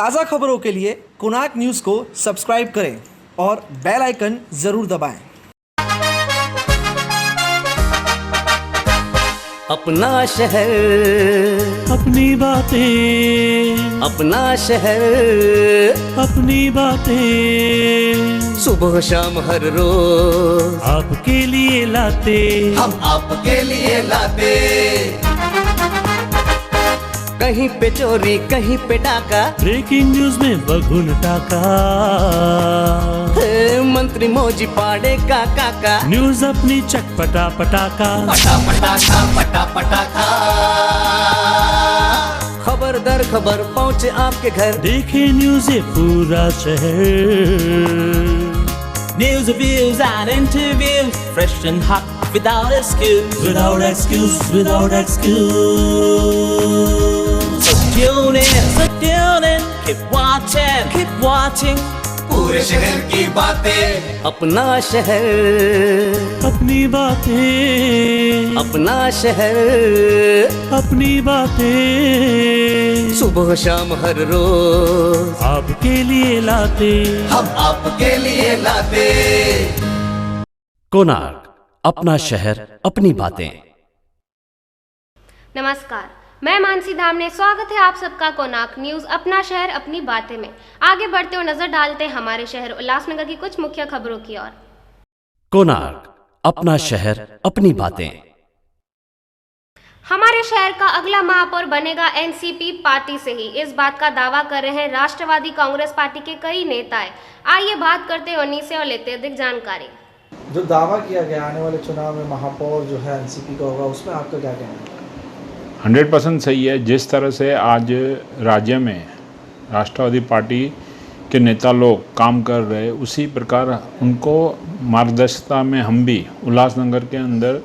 ताज़ा खबरों के लिए कोणार्क न्यूज़ को सब्सक्राइब करें और बेल आइकन ज़रूर दबाएं। अपना शहर, अपनी बातें, अपना शहर, अपनी बातें, सुबह शाम हर रोज आपके लिए लाते, हम आपके लिए लाते। कहीं पे चोरी, कहीं पे डाका, ब्रेकिंग न्यूज में बघुन टाका, मंत्री मौजी पाड़े का काका, न्यूज अपनी चटपटा पटाका, पटा पटाखा पटा पटाखा। खबर दर खबर पहुँचे आपके घर, देखे न्यूज ये पूरा शहर। News, reviews and interviews, fresh and hot, without excuse. Without excuse, without excuse. So tune in, keep watching. पूरे शहर की बातें, अपना शहर, अपनी बातें, अपना शहर, अपनी बातें, सुबह शाम हर रोज आपके लिए लाते, हम आपके लिए लाते। कोणार्क, अपना शहर, अपनी बातें। नमस्कार, मैं मानसी धामने, स्वागत है आप सबका कोणार्क न्यूज़ अपना शहर अपनी बातें में। आगे बढ़ते हुए नजर डालते हैं हमारे शहर उल्लासनगर की कुछ मुख्य खबरों की ओर। कोणार्क, अपना शहर, अपनी बातें। हमारे शहर का अगला महापौर बनेगा एनसीपी पार्टी से ही, इस बात का दावा कर रहे हैं राष्ट्रवादी कांग्रेस पार्टी के कई नेताएं। आइए बात करते हैं उन्हीं से और लेते अधिक जानकारी। जो दावा किया गया आने वाले चुनाव में महापौर जो है एनसीपी का होगा, उसमें आपका क्या कहना है? 100% सही है। जिस तरह से आज राज्य में राष्ट्रवादी पार्टी के नेता लोग काम कर रहे, उसी प्रकार उनको मार्गदर्शिता में हम भी उल्लासनगर के अंदर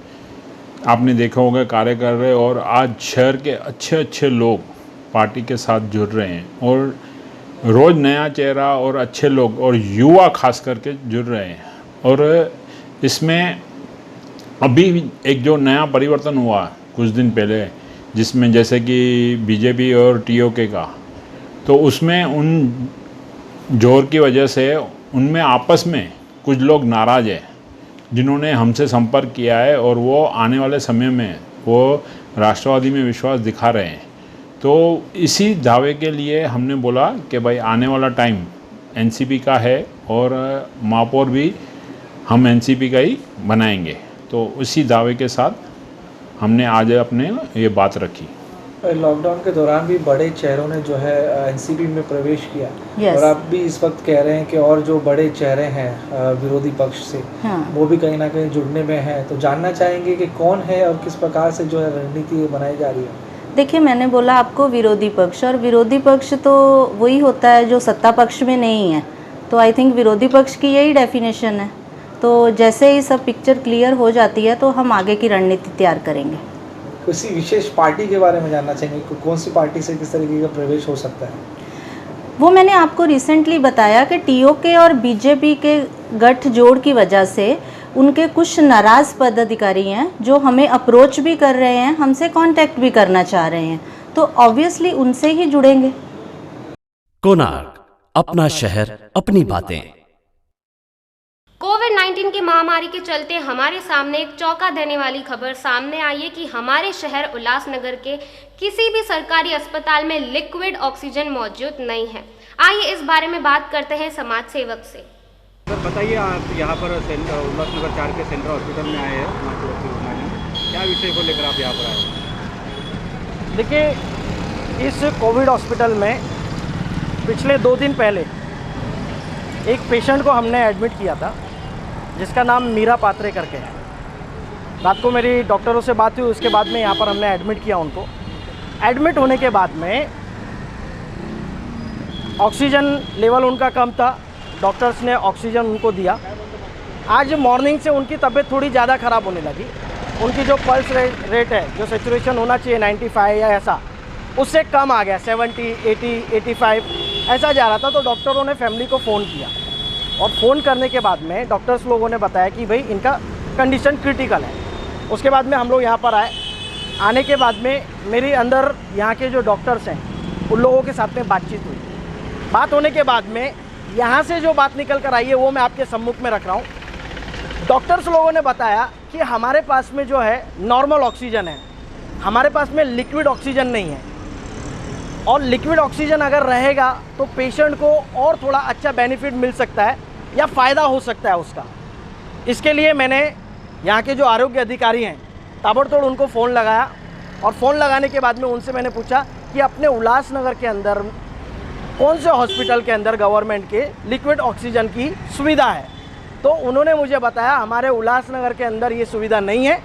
आपने देखा होगा कार्य कर रहे, और आज शहर के अच्छे अच्छे लोग पार्टी के साथ जुड़ रहे हैं और रोज़ नया चेहरा और अच्छे लोग और युवा खास करके जुड़ रहे हैं। और इसमें अभी एक जो नया परिवर्तन हुआ कुछ दिन पहले, जिसमें जैसे कि बीजेपी और टीओके का, तो उसमें उन जोर की वजह से उनमें आपस में कुछ लोग नाराज़ हैं जिन्होंने हमसे संपर्क किया है, और वो आने वाले समय में वो राष्ट्रवादी में विश्वास दिखा रहे हैं। तो इसी दावे के लिए हमने बोला कि भाई आने वाला टाइम एनसीपी का है और महापौर भी हम एनसीपी का ही बनाएंगे। तो उसी दावे के साथ हमने आज अपने ये बात रखी। लॉकडाउन के दौरान भी बड़े चेहरों ने जो है एनसीपी में प्रवेश किया। yes. और आप भी इस वक्त कह रहे हैं कि और जो बड़े चेहरे हैं विरोधी पक्ष से, हाँ. वो भी कहीं ना कहीं जुड़ने में हैं। तो जानना चाहेंगे कि कौन है और किस प्रकार से जो है रणनीति बनाई जा रही है। देखिए, मैंने बोला आपको विरोधी पक्ष, और विरोधी पक्ष तो वही होता है जो सत्ता पक्ष में नहीं है। तो आई थिंक विरोधी पक्ष की यही डेफिनेशन है। तो जैसे ही सब पिक्चर क्लियर हो जाती है तो हम आगे की रणनीति तैयार करेंगे। किसी विशेष पार्टी के बारे में जानना चाहेंगे, कौन सी पार्टी से किस तरीके का प्रवेश हो सकता है? वो मैंने आपको रिसेंटली बताया कि टीओके और बीजेपी के गठजोड़ की वजह से उनके कुछ नाराज़ पदाधिकारी हैं जो हमें अप्रोच भी कर रहे हैं, हमसे कांटेक्ट भी करना चाह रहे हैं। तो ऑब्वियसली उनसे ही जुड़ेंगे। कोणार्क, अपना शहर, अपनी बातें। कोविड-19 की महामारी के चलते हमारे सामने एक चौंका देने वाली खबर सामने आई है कि हमारे शहर उल्लासनगर के किसी भी सरकारी अस्पताल में लिक्विड ऑक्सीजन मौजूद नहीं है। आइए इस बारे में बात करते हैं समाज सेवक से। सर बताइए, आप यहाँ पर उल्लासनगर 4 के सेंट्रल हॉस्पिटल में आए हैं, क्या विषय को लेकर आप यहाँ पर आए? देखिए, इस कोविड हॉस्पिटल में पिछले 2 दिन पहले एक पेशेंट को हमने एडमिट किया था जिसका नाम मीरा पात्रे करके है। रात को मेरी डॉक्टरों से बात हुई, उसके बाद में यहाँ पर हमने एडमिट किया उनको। एडमिट होने के बाद में ऑक्सीजन लेवल उनका कम था, डॉक्टर्स ने ऑक्सीजन उनको दिया। आज मॉर्निंग से उनकी तबीयत थोड़ी ज़्यादा ख़राब होने लगी। उनकी जो पल्स रेट है, जो सेचुरेशन होना चाहिए 95 या ऐसा, उससे कम आ गया, 70, 80, 85 ऐसा जा रहा था। तो डॉक्टरों ने फैमिली को फ़ोन किया, और फ़ोन करने के बाद में डॉक्टर्स लोगों ने बताया कि भाई इनका कंडीशन क्रिटिकल है। उसके बाद में हम लोग यहाँ पर आए। आने के बाद में मेरी अंदर यहाँ के जो डॉक्टर्स हैं उन लोगों के साथ में बातचीत हुई। बात होने के बाद में यहाँ से जो बात निकल कर आई है वो मैं आपके सम्मुख में रख रहा हूँ। डॉक्टर्स लोगों ने बताया कि हमारे पास में जो है नॉर्मल ऑक्सीजन है, हमारे पास में लिक्विड ऑक्सीजन नहीं है, और लिक्विड ऑक्सीजन अगर रहेगा तो पेशेंट को और थोड़ा अच्छा बेनिफिट मिल सकता है या फ़ायदा हो सकता है उसका। इसके लिए मैंने यहाँ के जो आरोग्य अधिकारी हैं ताबड़तोड़ उनको फ़ोन लगाया, और फ़ोन लगाने के बाद में उनसे मैंने पूछा कि अपने उल्लासनगर के अंदर कौन से हॉस्पिटल के अंदर गवर्नमेंट के लिक्विड ऑक्सीजन की सुविधा है। तो उन्होंने मुझे बताया हमारे उल्लासनगर के अंदर ये सुविधा नहीं है,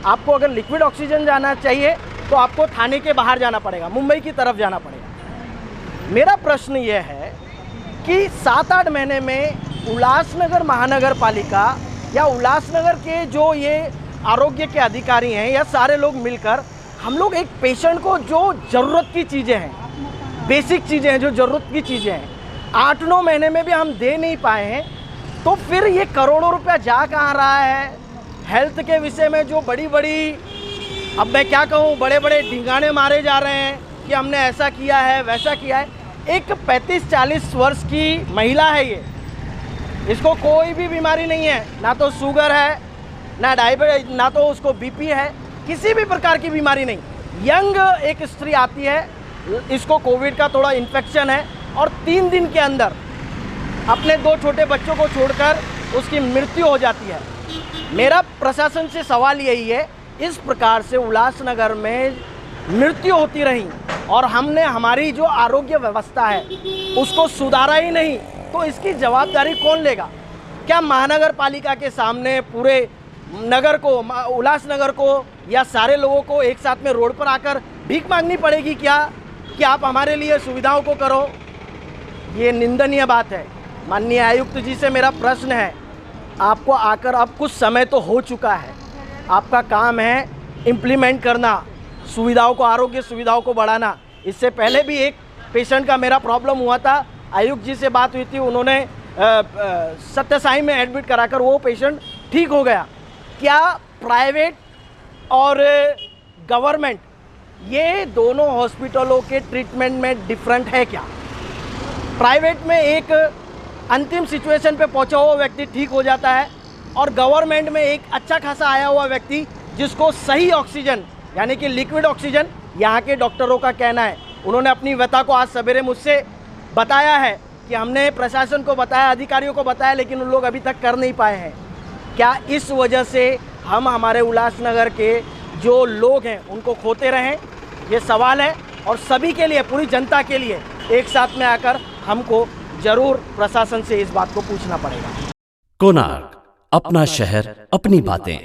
आपको अगर लिक्विड ऑक्सीजन जाना चाहिए तो आपको थाने के बाहर जाना पड़ेगा, मुंबई की तरफ जाना पड़ेगा। मेरा प्रश्न ये है कि 7-8 महीने में उल्लासनगर महानगर पालिका या उल्लासनगर के जो ये आरोग्य के अधिकारी हैं या सारे लोग मिलकर हम लोग एक पेशेंट को जो ज़रूरत की चीज़ें हैं, बेसिक चीज़ें हैं, जो ज़रूरत की चीज़ें हैं, 8-9 महीने में भी हम दे नहीं पाए हैं, तो फिर ये करोड़ों रुपया जा कहाँ रहा है। हेल्थ के विषय में जो बड़ी बड़ी, अब मैं क्या कहूँ, बड़े बड़े ढिंगाने मारे जा रहे हैं कि हमने ऐसा किया है वैसा किया है। एक 35-40 वर्ष की महिला है ये, इसको कोई भी बीमारी नहीं है, ना तो शुगर है, ना डायबिटीज, ना तो उसको बीपी है, किसी भी प्रकार की बीमारी नहीं। यंग एक स्त्री आती है, इसको कोविड का थोड़ा इन्फेक्शन है, और 3 दिन के अंदर अपने 2 छोटे बच्चों को छोड़कर उसकी मृत्यु हो जाती है। मेरा प्रशासन से सवाल यही है, इस प्रकार से उल्लासनगर में मृत्यु होती रही और हमने हमारी जो आरोग्य व्यवस्था है उसको सुधारा ही नहीं, तो इसकी जवाबदारी कौन लेगा? क्या महानगर पालिका के सामने पूरे नगर को, उल्लासनगर को या सारे लोगों को एक साथ में रोड पर आकर भीख मांगनी पड़ेगी क्या कि आप हमारे लिए सुविधाओं को करो? ये निंदनीय बात है। माननीय आयुक्त जी से मेरा प्रश्न है, आपको आकर अब कुछ समय तो हो चुका है, आपका काम है इम्प्लीमेंट करना, सुविधाओं को, आरोग्य सुविधाओं को बढ़ाना। इससे पहले भी एक पेशेंट का मेरा प्रॉब्लम हुआ था, आयुक्त जी से बात हुई थी, उन्होंने सत्यसाई में एडमिट कराकर वो पेशेंट ठीक हो गया। क्या प्राइवेट और गवर्नमेंट ये दोनों हॉस्पिटलों के ट्रीटमेंट में डिफरेंट है क्या? प्राइवेट में एक अंतिम सिचुएशन पे पहुंचा हुआ व्यक्ति ठीक हो जाता है, और गवर्नमेंट में एक अच्छा खासा आया हुआ व्यक्ति जिसको सही ऑक्सीजन यानी कि लिक्विड ऑक्सीजन, यहाँ के डॉक्टरों का कहना है, उन्होंने अपनी व्यथा को आज सवेरे मुझसे बताया है कि हमने प्रशासन को बताया, अधिकारियों को बताया, लेकिन उन लोग अभी तक कर नहीं पाए हैं। क्या इस वजह से हम हमारे उल्लासनगर के जो लोग हैं उनको खोते रहें? ये सवाल है, और सभी के लिए, पूरी जनता के लिए एक साथ में आकर हमको जरूर प्रशासन से इस बात को पूछना पड़ेगा। कोणार्क, अपना शहर, अपनी बातें।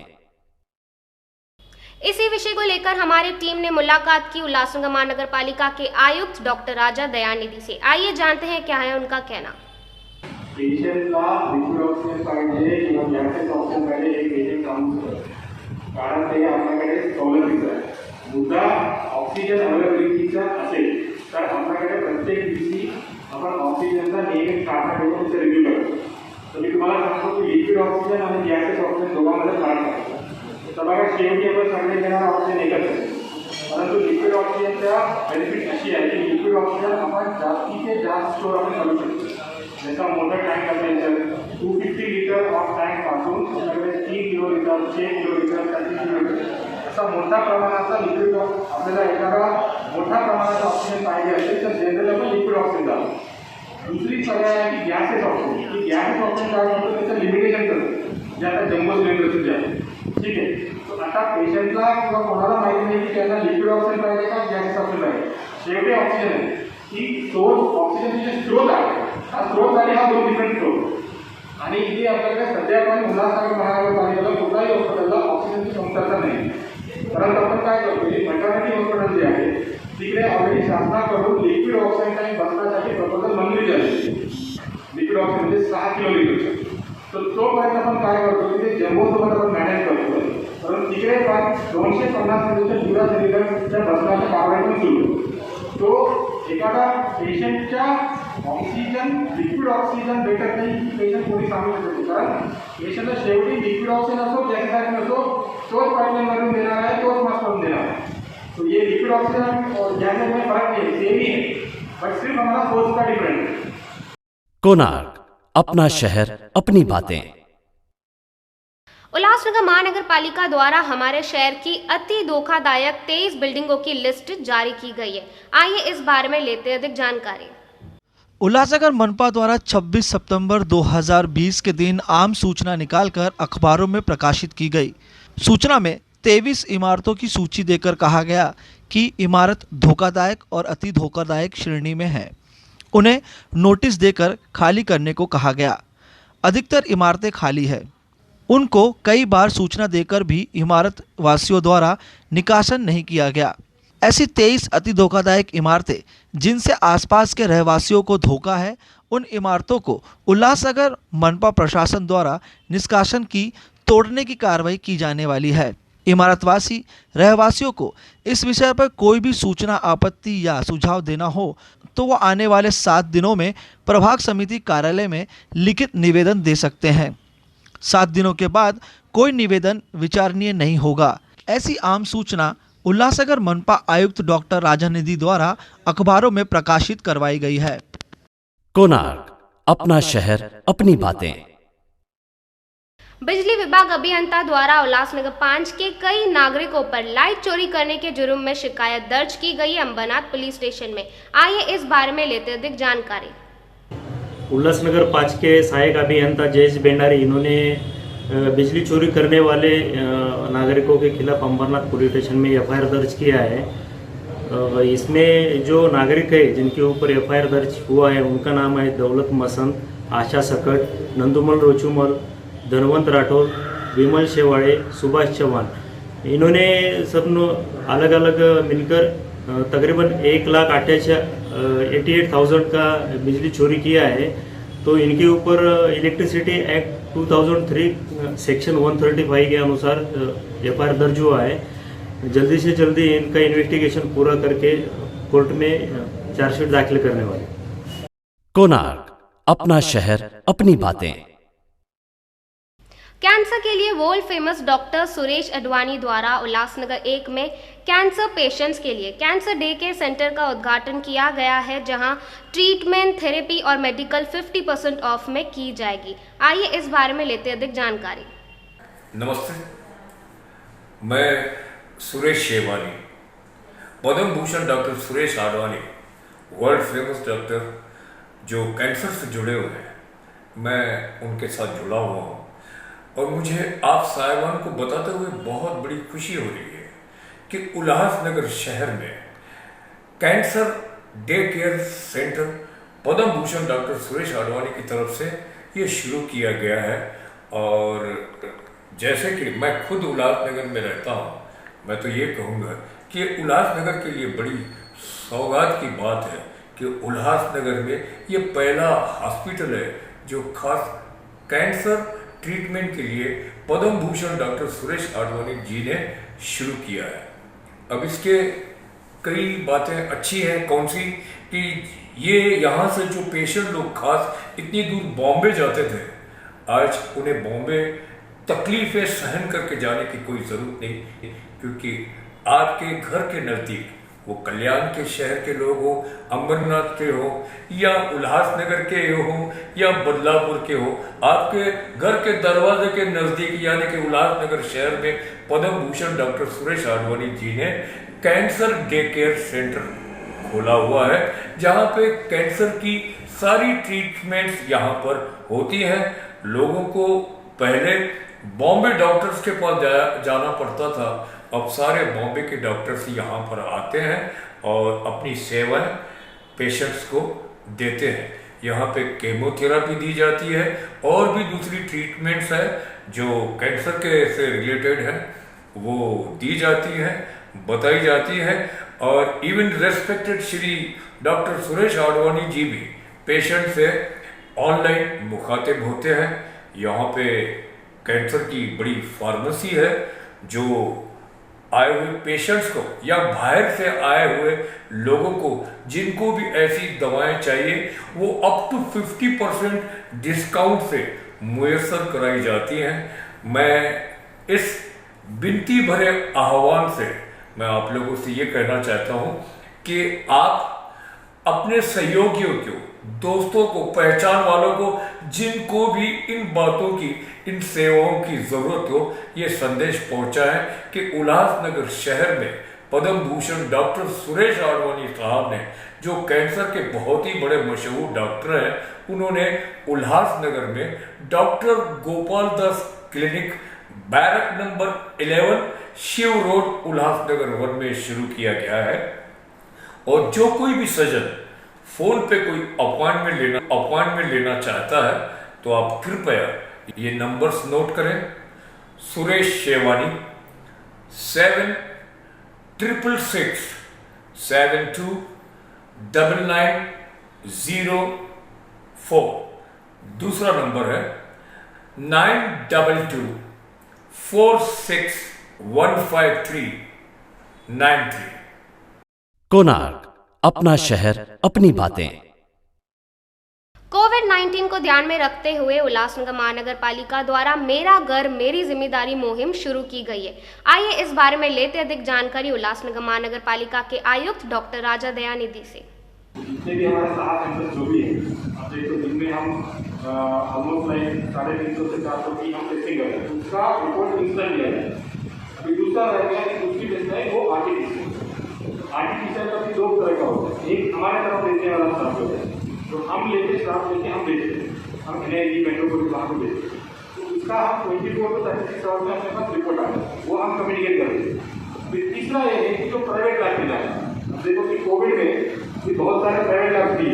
इसी विषय को लेकर हमारी टीम ने मुलाकात की उल्लासनगर महानगर पालिका के आयुक्त डॉक्टर राजा दयानिधि से। आइए जानते हैं क्या है उनका कहना। पेशेंटला लिक्विड ऑक्सिजन पाहिजे किंवा गॅसेस ऑक्सिजन पाहिजे हे पेशंट काम करतो, कारण ते आपल्याकडे सवलतीचं आहे। मुद्दा ऑक्सिजन अवेलेबिलिटीचा असेल तर आपल्याकडे प्रत्येक दिवशी आपण ऑक्सिजनचा नियमित साठा ठेवून त्याचा रिव्ह्यू करतो। तर मी तुम्हाला सांगतो की लिक्विड ऑक्सिजन आणि गॅसेस ऑक्सिजन दोघांमध्ये फरक आहे। तर बघा, शेवटी आपण सगळे घेणारा ऑक्सिजन एकच आहे, परंतु लिक्विड ऑक्सिजनचा बेनिफिट अशी आहे की लिक्विड ऑक्सिजन आपण जास्तीत जास्त स्टोर आपण करू शकतो। जैसा motor tank temperature 250 litre of tank पासून आपल्याकडे 3 kilo litre, 6 kilo litre, 30 kilo litre असा मोठ्या प्रमाणाचा लिक्विड आपल्याला एखादा मोठ्या प्रमाणाचा ऑक्सिजन पाहिजे असेल तर जनरली आपण लिक्विड ऑक्सिजन जातो। दुसरी पर्याय आहे की गॅसेस ऑक्सिजन, की गॅसेस ऑक्सिजन काय होतं त्याचं लिमिटेशन करतं, जे आता जम्बो सिलेंडरचं जे आहे, ठीक आहे। तो आता पेशंटला किंवा कोणाला माहिती नाही की त्यांना लिक्विड ऑक्सिजन पाहिजे का गॅसेस ऑक्सिजन पाहिजे। शेवटी ऑक्सिजन आहे की सोर्स, ऑक्सिजनचे जे स्रोत आहे, हा स्रोत आणि हा 2 डिफरंट स्रोत, आणि इथे आपल्याकडे सध्या पण उल्हासनगर महानगरपालिकेला कुठल्याही हॉस्पिटलला ऑक्सिजनची कमतरता नाही। परंतु आपण काय करतो, जे मॅटर्निटी हॉस्पिटल जे आहे तिकडे ऑलरेडी शासनाकडून लिक्विड ऑक्सिजन टँक बसण्यासाठी प्रपोजल मंजूर झाले, लिक्विड ऑक्सिजन म्हणजे 6 किलो लीटरचं। तर तोपर्यंत आपण काय करतो की ते जम्बोसोबत आपण मॅनेज करतो, परंतु तिकडे पण 250 लिटरच्या जुरा सिलेंडरच्या बसण्याच्या कारवाई पण सुरू। तो एखादा पेशंटच्या ऑक्सिजन, लिक्विड ऑक्सिजन भेटत नाही की पेशंट कोणी सांगू शकतो, कारण पेशंटला शेवटी लिक्विड ऑक्सिजन असो गॅसेस नसो तोच पाईपलाईनमधून देणार आहे, तोच मास्क करून देणार आहे। तो ये लिक्विड ऑक्सिजन और गॅसेस में फर्क नहीं, सेम ही है। बट सिर्फ हमारा सोच का डिफरेंस है। कोणार्क, अपना शहर अपनी बातें। उल्लासनगर महानगर पालिका द्वारा हमारे शहर की अति धोखादायक 23 बिल्डिंगों की लिस्ट जारी की गई है। आइए इस बारे में लेते हैं अधिक जानकारी। उल्लासनगर मनपा द्वारा 26 सितंबर 2020 के दिन आम सूचना निकालकर अखबारों में प्रकाशित की गई। सूचना में 23 इमारतों की सूची देकर कहा गया कि इमारत धोखादायक और अति धोखादायक श्रेणी में है। उन्हें नोटिस देकर खाली करने को कहा गया। अधिकतर इमारतें खाली है। उनको कई बार सूचना देकर भी इमारत वासियों द्वारा निकासन नहीं किया गया। ऐसी 23 अति धोखादायक इमारतें जिनसे आसपास के रहवासियों को धोखा है, उन इमारतों को उल्लासनगर मनपा प्रशासन द्वारा निष्कासन की तोड़ने की कार्रवाई की जाने वाली है। इमारतवासी रहवासियों को इस विषय पर कोई भी सूचना, आपत्ति या सुझाव देना हो तो वो आने वाले 7 दिनों में प्रभाग समिति कार्यालय में लिखित निवेदन दे सकते हैं। 7 दिनों के बाद कोई निवेदन विचारणीय नहीं होगा। ऐसी आम सूचना उल्लासनगर मनपा आयुक्त डॉक्टर राजानिधि द्वारा अखबारों में प्रकाशित करवाई गई है। कोणार्क, अपना शहर अपनी बातें। बिजली विभाग अभियंता द्वारा उल्लासनगर 5 के कई नागरिकों पर लाइट चोरी करने के जुर्म में शिकायत दर्ज की गई अंबरनाथ पुलिस स्टेशन में। आइए इस बारे में लेते अधिक जानकारी। उल्लासनगर 5 के सहायक अभियंता जयेश बेंडारी, इन्होंने बिजली चोरी करने वाले नागरिकों के खिलाफ अंबरनाथ पुलिस स्टेशन में एफआईआर दर्ज किया है। इसमें जो नागरिक है जिनके ऊपर एफआईआर दर्ज हुआ है उनका नाम है दौलत मसंद, आशा सकट, नंदुमल रोचुमल, धनवंत राठौर, विमल शेवाड़े, सुभाष चौहान। इन्होंने सब अलग अलग मिलकर तकरीबन 1,88,000 का बिजली चोरी किया है। तो इनके ऊपर इलेक्ट्रिसिटी एक्ट 2003 सेक्शन 135 के अनुसार एफआईआर दर्ज हुआ है। जल्दी से जल्दी इनका इन्वेस्टिगेशन पूरा करके कोर्ट में चार्जशीट दाखिल करने वाले। कोणार्क, अपना शहर अपनी बातें। कैंसर के लिए world famous doctor Suresh Advani द्वारा उल्लासनगर 1 में कैंसर पेशेंट्स के लिए कैंसर डे केयर सेंटर का उद्घाटन किया गया है, जहां ट्रीटमेंट, थेरेपी और मेडिकल 50% ऑफ में की जाएगी। आइए इस बारे में लेते अधिक जानकारी। नमस्ते, मैं Suresh Shewani, Padma Bhushan doctor Suresh Advani, world famous doctor जो कैंसर से जुड़े हुए हैं, मैं उनके साथ जुड़ा हुआ हूँ। और मुझे आप साहिबान को बताते हुए बहुत बड़ी खुशी हो रही है कि उल्लासनगर शहर में कैंसर डे केयर सेंटर पद्म भूषण डॉक्टर सुरेश आडवाणी की तरफ से ये शुरू किया गया है। और जैसे कि मैं खुद उल्लासनगर में रहता हूँ, मैं तो ये कहूँगा कि उल्लासनगर के लिए बड़ी सौगात की बात है कि उल्लासनगर में ये पहला हॉस्पिटल है जो खास कैंसर ट्रीटमेंट के लिए पद्म भूषण डॉक्टर सुरेश आडवाणी जी ने शुरू किया है। अब इसके कई बातें अच्छी हैं। कौन सी कि ये यहाँ से जो पेशेंट लोग खास इतनी दूर बॉम्बे जाते थे, आज उन्हें बॉम्बे तकलीफें सहन करके जाने की कोई ज़रूरत नहीं, क्योंकि आपके घर के नज़दीक, वो कल्याण के शहर के लोग हो, अंबरनाथ के हो या उल्लासनगर के हो या बदलापुर के हो, आपके घर के दरवाजे के नज़दीक यानी कि उल्लासनगर शहर में पद्म भूषण डॉक्टर सुरेश आडवाणी जी ने कैंसर डे केयर सेंटर खोला हुआ है, जहां पे कैंसर की सारी ट्रीटमेंट्स यहाँ पर होती हैं। लोगों को पहले बॉम्बे डॉक्टर्स के पास जाना पड़ता था, अब सारे बॉम्बे के डॉक्टर्स यहाँ पर आते हैं और अपनी सेवाएं पेशेंट्स को देते हैं। यहाँ पे केमोथेरापी दी जाती है और भी दूसरी ट्रीटमेंट्स है जो कैंसर के से रिलेटेड है, वो दी जाती है, बताई जाती है। और even respected Shri doctor Suresh Advani ji भी पेशेंट से ऑनलाइन मुखातिब होते हैं। यहाँ पे कैंसर की बड़ी फार्मेसी है जो आए हुए पेशेंट्स को या बाहर से आए हुए लोगों को जिनको भी ऐसी दवाएं चाहिए वो अप टू 50% डिस्काउंट से मुयस्सर कराई जाती हैं। मैं इस विनती भरे आह्वान से मैं आप लोगों से ये कहना चाहता हूं कि आप अपने सहयोगियों को, दोस्तों को, पहचान वालों को, जिनको भी इन बातों की, इन सेवाओं की जरूरत हो, ये संदेश पहुंचाएं कि उल्लासनगर शहर में पद्म भूषण डॉक्टर सुरेश आडवाणी साहब ने, जो कैंसर के बहुत ही बड़े मशहूर डॉक्टर हैं, उन्होंने उल्लासनगर में doctor Gopal Das clinic barrack number 11 Shiv road Ulhasnagar 1 में शुरू किया गया है। और जो कोई भी सज्जन फोन पे कोई अपॉइंटमेंट लेना चाहता है तो आप कृपया ये नंबर्स नोट करें। सुरेश शेवानी 7666 729904। दूसरा नंबर है 9224615393। कोणार्क, अपना शहर अपनी बातें। कोविड-19 को ध्यान में रखते हुए उल्लासनगर महानगर पालिका द्वारा मेरा घर मेरी जिम्मेदारी मुहिम शुरू की गई है। आइए इस बारे में लेते अधिक जानकारी उल्लासनगर महानगर पालिका के आयुक्त डॉक्टर राजा दयानिधि से। जितने भी हमारे 7 सेंटर जो भी है, अब देखो दिन में हम ऑलमोस्ट लाइक 350 से 400 की हम टेस्टिंग कर रहे हैं, उसका रिपोर्ट इंस्टेंट लिया है। अभी दूसरा रह गया कि दूसरी टेस्ट है वो आर्टिफिशियल का भी 2 तरह का होता है। एक हमारे तरफ भेजने वाला स्टाफ होता है, तो हम लेके स्टाफ लेके हम भेजते हैं, हम एनआईजी मेट्रोपोलिस वहाँ को भेजते हैं। तो उसका हम 24 से 36 आवर्स में अपने पास रिपोर्ट आता है, वो हम कम्युनिकेट करते हैं। फिर तीसरा ये है कि जो प्राइवेट लैब में जाए, अब देखो कि कोविड में भी बहुत सारे प्राइवेट लैब थी,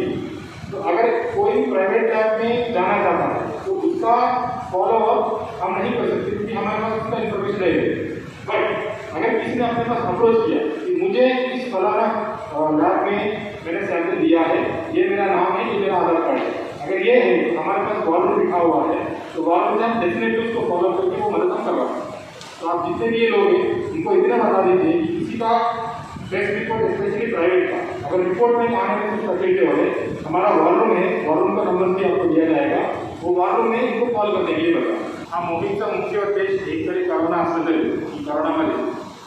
तो अगर कोई प्राइवेट लैब में जाना चाहता है तो उसका फॉलोअप हम नहीं कर सकते क्योंकि हमारे पास उसका इन्फॉर्मेशन नहीं है। बट अगर किसी ने अपने पास अप्रोच किया कि मुझे इस फलाना लैब में मैंने सैंपल दिया है, ये मेरा नाम है, ये मेरा आधार कार्ड है, अगर ये है हमारे पास वॉलंटियर लिखा हुआ है तो वॉलंटियर हम डेफिनेटली उसको फॉलो करके वो मदद हम करवा। तो आप जितने भी ये लोग हैं उनको इतना बता दीजिए कि किसी का टेस्ट रिपोर्ट स्पेशली प्राइवेट का अगर रिपोर्ट में आने में कुछ तकलीफें हो रहे, हमारा वॉलरूम है, वॉलरूम का नंबर भी आपको दिया जाएगा, वो वॉलरूम में इनको कॉल करने के लिए बता। हा मोहीमचा मुख्य उद्देश एक तरी करोना असलं तरी करोनामध्ये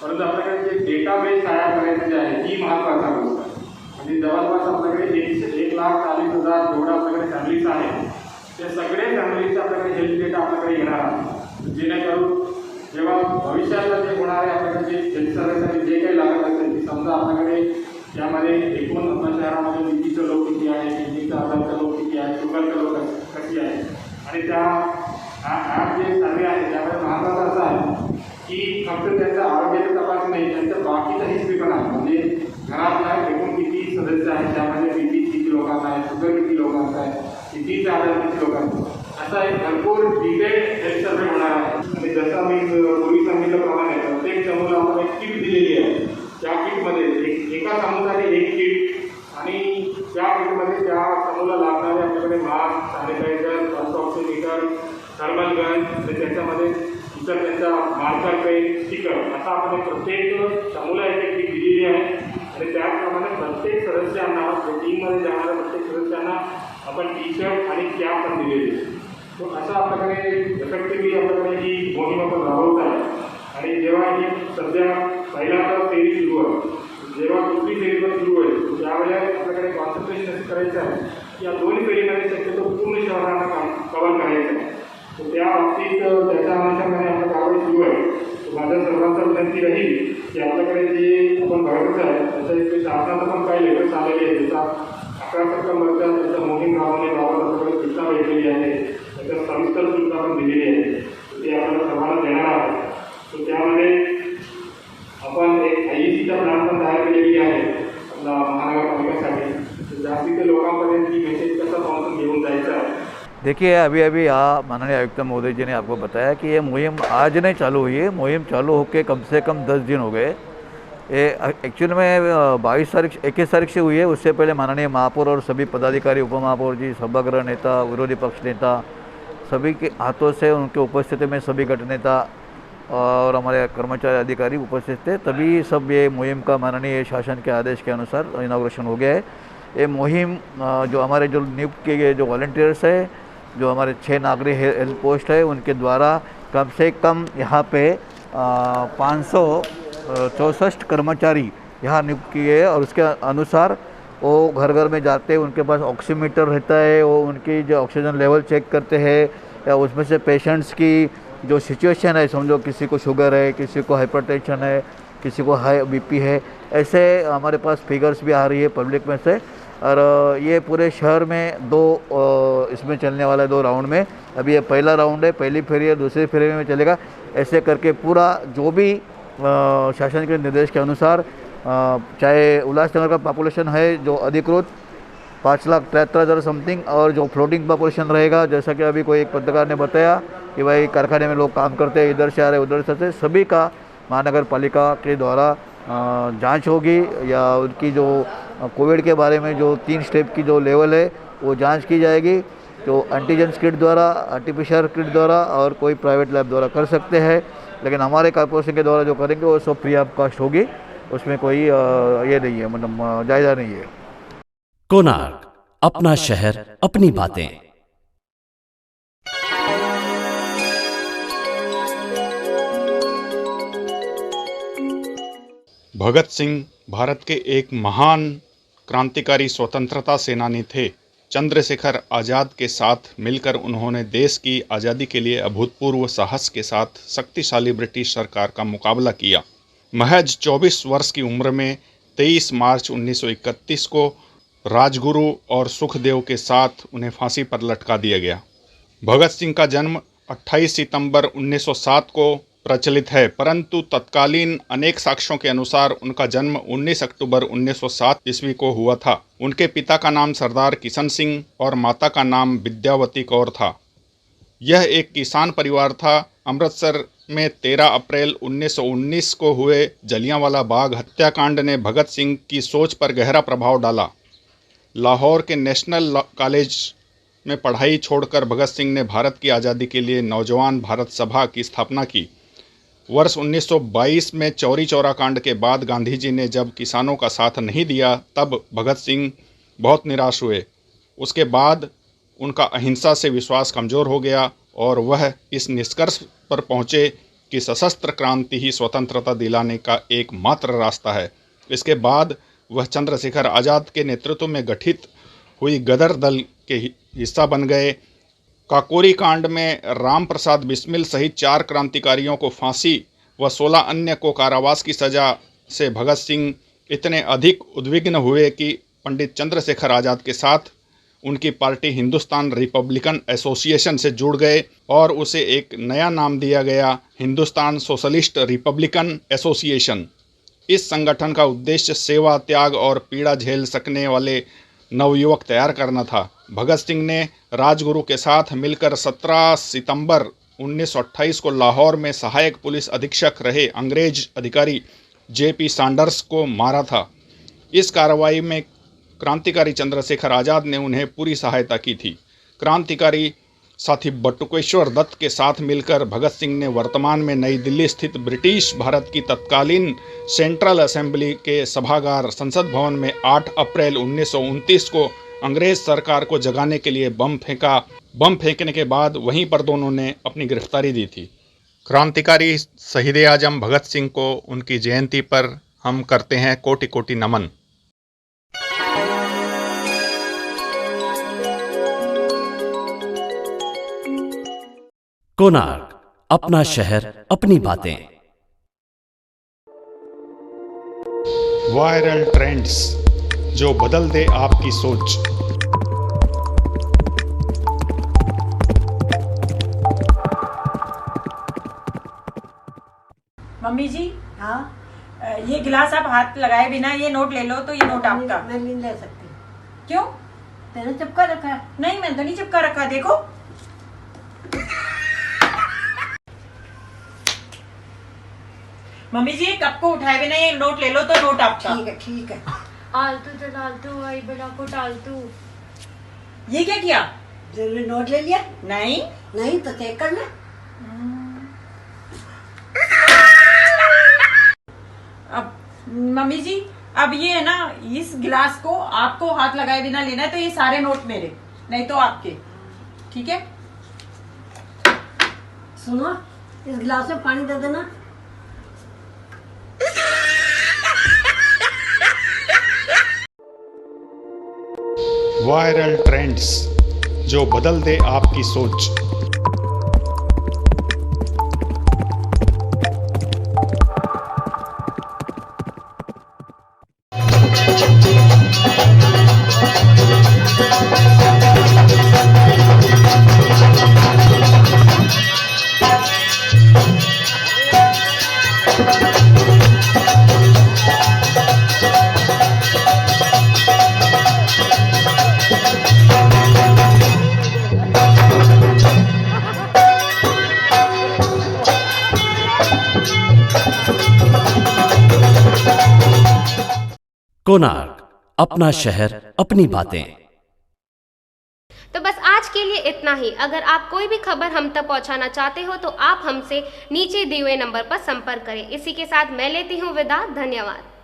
परंतु आपल्याकडे जे डेटाबेस तयार करायचं जे आहे ही महत्त्वाचा गोष्ट आहे। म्हणजे जवळपास आपल्याकडे 1,40,000 जेवढं आपल्याकडे फॅमिलीज आहेत ते सगळे फॅमिलीजचे आपल्याकडे हेल्थ डेटा आपल्याकडे येणार आहे, जेणेकरून जेव्हा भविष्याला जे होणार आहे आपल्याकडे जे हेल्थ सर्व्हिससाठी जे काही लागत असेल की समजा आपल्याकडे यामध्ये एकूण आपल्या शहरामध्ये बीपीचं लोक किती आहे, किडनीचं आजारचं लोक किती आहे, शुगरचं लोक कशी आहे, आणि त्या ॲप जे सर्वे आहे त्यामध्ये महत्त्वाचं असं आहे की फक्त त्यांचं आरोग्याची तपासणी नाही, त्यांचं बाकीचं हिस्ट्री पण आहे, म्हणजे घरातला एकूण किती सदस्य आहेत, त्यामध्ये बीपी किती लोकांना आहे, शुगर किती लोकांचा आहे, कितीचे आजार किती लोकांचा, असा एक भरपूर डिटेल हेल्थ सर्वे होणार आहे। आणि जसं मी पूर्वी सांगितल्याप्रमाणे प्रत्येक समूहाला आपण एक किट दिलेली आहे, त्या किटमध्ये एका समूहासाठी एक किट आणि त्या किटमध्ये त्या समूहाला लागणारे आपल्याकडे mask, sanitiser, pulse oximeter, thermal gun आणि त्याच्यामध्ये इतर त्यांचा मार्कर पेन, स्टिकर असा आपण प्रत्येक समूहाला एक किट दिलेली आहे। आणि त्याचप्रमाणे प्रत्येक सदस्यांना टीममध्ये जाणाऱ्या प्रत्येक सदस्यांना आपण टी शर्ट आणि कॅप पण दिलेली आहे। तो असं आपल्याकडे इफेक्टिव्हली आपल्याकडे ही मोहीम आपण राबवत आहे। आणि जेव्हा ही सध्या पहिला फेरी सुरू आहे, जेव्हा दुसरी फेरी पण सुरू होईल त्यावेळेला आपल्याकडे कॉन्सन्ट्रेशन असं करायचं आहे की या 2 फेरीमध्ये शक्यतो पूर्ण शहरांना कव्हर करायचं आहे। तर त्या बाबतीत त्याच्या अनुषंगाने आपल्या कारवाई सुरू आहे। माझ्या सर्वांचा विनंती राहील की आपल्याकडे जे आपण बघायचं आहे त्याच्या इथे शासनाचं पण काही लेटर्स आलेली आहे, त्याचा 11 सप्टेंबरच्या त्याच्या मोहीम राबवण्याबाबत आपल्याकडे सूचना भेटलेली आहे, त्याच्या सविस्तर सूचना पण दिलेली आहे, ते आपल्याला सर्वांना देणार आहोत। तर त्यामध्ये आपण एक IECचा प्लॅन पण तयार केलेली आहे आपल्या महानगरपालिकेसाठी, जास्तीत लोकांपर्यंत ही मेसेज कसा पाहून घेऊन जायचा आहे। देखिए अभी यहाँ माननीय आयुक्त महोदय जी ने आपको बताया कि ये मुहिम आज नहीं चालू हुई है, मुहिम चालू होकर कम से कम 10 दिन हो गए। ये एक्चुअल में 21 तारीख से हुई है। उससे पहले माननीय महापौर और सभी पदाधिकारी, उपमहापौर जी, सभागृह नेता, विरोधी पक्ष नेता सभी के हाथों से उनके उपस्थिति में सभी गठ नेता और हमारे कर्मचारी अधिकारी उपस्थित थे, तभी सब ये मुहिम का माननीय शासन के आदेश के अनुसार इनाग्रेशन हो गया है। ये मुहिम जो हमारे जो नियुक्त किए गए जो वॉलंटियर्स है, जो हमारे 6 नागरिक हेल्थ पोस्ट है, उनके द्वारा कम से कम यहाँ पे 564 कर्मचारी यहाँ नियुक्त किए हैं और उसके अनुसार वो घर घर में जाते हैं, उनके पास ऑक्सीमीटर रहता है, वो उनकी जो ऑक्सीजन लेवल चेक करते हैं, या उसमें से पेशेंट्स की जो सिचुएशन है, समझो किसी को शुगर है, किसी को हाइपरटेंशन है, किसी को हाई बीपी है, ऐसे हमारे पास फिगर्स भी आ रही है पब्लिक में से। और ये पूरे शहर में इसमें चलने वाला है 2 राउंड में। अभी ये पहला राउंड है, पहली फेरी है, दूसरी फेरी में चलेगा। ऐसे करके पूरा जो भी शासन के निर्देश के अनुसार, चाहे उल्लासनगर का पॉपुलेशन है जो अधिकृत 5,73,000 समथिंग, और जो फ्लोटिंग पॉपुलेशन रहेगा, जैसा कि अभी कोई एक पत्रकार ने बताया कि भाई कारखाने में लोग काम करते हैं, इधर से आ रहे उधर से, सभी का महानगर पालिका के द्वारा जांच होगी, या उनकी जो कोविड के बारे में जो 3 स्टेप की जो लेवल है वो जांच की जाएगी। तो एंटीजन किट द्वारा, आरटीपीसीआर किट द्वारा, और कोई प्राइवेट लैब द्वारा कर सकते हैं, लेकिन हमारे कॉर्पोरेशन के द्वारा जो करेंगे वो सब फ्री ऑफ कॉस्ट होगी, उसमें कोई ये नहीं है, मतलब जायज़ा नहीं है। कोणार्क, अपना शहर अपनी बातें। भगत सिंह भारत के एक महान क्रांतिकारी स्वतंत्रता सेनानी थे। चंद्रशेखर आज़ाद के साथ मिलकर उन्होंने देश की आज़ादी के लिए अभूतपूर्व साहस के साथ शक्तिशाली ब्रिटिश सरकार का मुकाबला किया। महज 24 वर्ष की उम्र में 23 मार्च 1931 को राजगुरु और सुखदेव के साथ उन्हें फांसी पर लटका दिया गया। भगत सिंह का जन्म 28 सितंबर 1907 को प्रचलित है, परंतु तत्कालीन अनेक साक्ष्यों के अनुसार उनका जन्म 19 अक्टूबर 1907 ईस्वी को हुआ था। उनके पिता का नाम सरदार किशन सिंह और माता का नाम विद्यावती कौर था। यह एक किसान परिवार था। अमृतसर में 13 अप्रैल 1919 को हुए जलियांवाला बाग हत्याकांड ने भगत सिंह की सोच पर गहरा प्रभाव डाला। लाहौर के नेशनल कॉलेज में पढ़ाई छोड़कर भगत सिंह ने भारत की आज़ादी के लिए नौजवान भारत सभा की स्थापना की। वर्ष 1922 में चौरी चौरा कांड के बाद गांधी जी ने जब किसानों का साथ नहीं दिया, तब भगत सिंह बहुत निराश हुए। उसके बाद उनका अहिंसा से विश्वास कमज़ोर हो गया और वह इस निष्कर्ष पर पहुँचे कि सशस्त्र क्रांति ही स्वतंत्रता दिलाने का एकमात्र रास्ता है। इसके बाद वह चंद्रशेखर आज़ाद के नेतृत्व में गठित हुई गदर दल के हिस्सा बन गए। काकोरी कांड में राम प्रसाद बिस्मिल सहित 4 क्रांतिकारियों को फांसी व 16 अन्य को कारावास की सज़ा से भगत सिंह इतने अधिक उद्विग्न हुए कि पंडित चंद्रशेखर आज़ाद के साथ उनकी पार्टी हिंदुस्तान रिपब्लिकन एसोसिएशन से जुड़ गए और उसे एक नया नाम दिया गया, हिंदुस्तान सोशलिस्ट रिपब्लिकन एसोसिएशन। इस संगठन का उद्देश्य सेवा, त्याग और पीड़ा झेल सकने वाले नवयुवक तैयार करना था। भगत सिंह ने राजगुरु के साथ मिलकर 17 सितंबर 1928 को लाहौर में सहायक पुलिस अधीक्षक रहे अंग्रेज अधिकारी जेपी सैंडर्स को मारा था। इस कार्रवाई में क्रांतिकारी चंद्रशेखर आज़ाद ने उन्हें पूरी सहायता की थी। क्रांतिकारी साथी बटुकेश्वर दत्त के साथ मिलकर भगत सिंह ने वर्तमान में नई दिल्ली स्थित ब्रिटिश भारत की तत्कालीन सेंट्रल असेंबली के सभागार संसद भवन में 8 अप्रैल 1929 को अंग्रेज सरकार को जगाने के लिए बम फेंका। बम फेंकने के बाद वहीं पर दोनों ने अपनी गिरफ्तारी दी थी। क्रांतिकारी शहीद आजम भगत सिंह को उनकी जयंती पर हम करते हैं कोटि कोटि नमन। कोणार्क, अपना शहर अपनी बातें। वायरल ट्रेंड्स जो बदल दे आपकी सोच। मम्मी जी, हाँ, ये गिलास आप हाथ लगाए बिना ये नोट ले लो, तो ये नोट आपका। मैं नहीं ले सकती। क्यों? तेरे चिपका रखा है। नहीं, मैं तो नहीं चिपका रखा, देखो। मम्मी जी, कप को उठाए बिना ये नोट ले लो, तो नोट आपका। ठीक है, ठीक है। आलतू चलालतू आई बड़ा को टालतू। ये क्या किया? जरूरी नोट ले लिया? नहीं नहीं तो चेक कर ले। अब मम्मी जी, अब ये है ना, इस गिलास को आपको हाथ लगाए बिना लेना है, तो ये सारे नोट मेरे, नहीं तो आपके, ठीक है? सुनो, इस गिलास में पानी दे देना। वायरल ट्रेंड्स जो बदल दे आपकी सोच। कोणार्क, अपना शहर अपनी बातें। तो बस आज के लिए इतना ही। अगर आप कोई भी खबर हम तक पहुंचाना चाहते हो तो आप हमसे नीचे दिए हुए नंबर पर संपर्क करें। इसी के साथ मैं लेती हूं विदा। धन्यवाद।